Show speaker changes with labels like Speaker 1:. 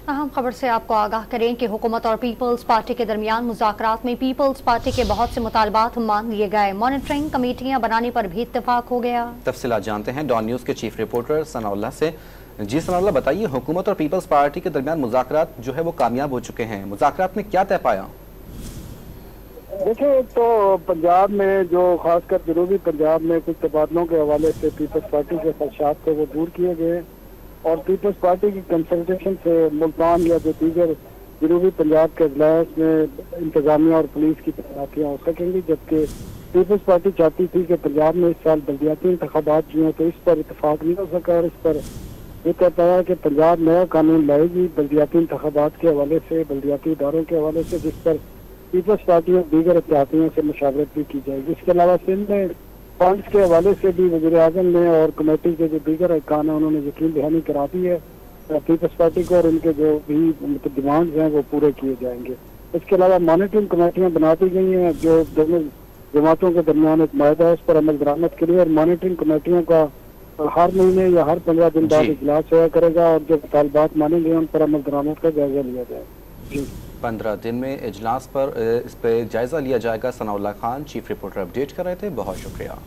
Speaker 1: अहम खबर से आपको आगाह करें कि हुकूमत और पीपल्स पार्टी के दरमियान मुज़ाकरात में पीपल्स पार्टी के बहुत से मुतालबात मान लिए गए। मॉनिटरिंग कमेटियां बनाने पर भी इत्तेफाक हो गया।
Speaker 2: तफसीलात जानते हैं डॉन न्यूज़ के चीफ रिपोर्टर सनाउल्लाह से। जी सनाउल्लाह, बताइए, हुकूमत और पीपल्स पार्टी के दरमियान मुज़ाकरात जो है वो कामयाब हो चुके हैं। मुज़ाकरात में क्या तय पाया?
Speaker 3: देखिए, तो पंजाब में जो खासकर जनूबी पंजाब में कुछ तबादलों के हवाले से पीपल्स पार्टी के खदशात थे वो दूर किए गए और पीपल्स पार्टी की कंसल्टेशन से मुल्तान या जो दीगर जनूबी पंजाब के अजलास में इंतजामिया और पुलिस की तैनातियाँ हो सकेंगी, जबकि पीपल्स पार्टी चाहती थी कि पंजाब में इस साल बल्दियाती इंतखाबात जो हैं तो इस पर इतफाक नहीं हो सका और इस पर ये कहता है कि पंजाब नया कानून लाएगी बल्दियाती इंतखाबात के हवाले से, बल्दियाती इदारों के हवाले से, जिस पर पीपल्स पार्टी और दीगर इत्तेहादियों से मशावरत भी की जाएगी। इसके अलावा सिंध में फंड्स के हवाले से भी वज़ीर आज़म ने और कमेटी के जो दीगर अरकान हैं उन्होंने यकीन दहानी करा दी है पीपल्स पार्टी को और उनके जो भी डिमांड्स हैं वो पूरे किए जाएंगे। इसके अलावा मॉनिटरिंग कमेटियाँ बना दी गई हैं जो दोनों जमातों के दरमियान एक माहदा है उस पर अमल दरामद के लिए, और मॉनिटरिंग कमेटियों का हर महीने या हर 15 दिन बाद इजलास होया करेगा और जो मुतालबात मानेंगे उन पर अमल दरामद का जायजा लिया जाएगा।
Speaker 2: 15 दिन में इजलास पर इस पर जायजा लिया जाएगा। Sanaullah Khan chief reporter update कर रहे थे, बहुत शुक्रिया।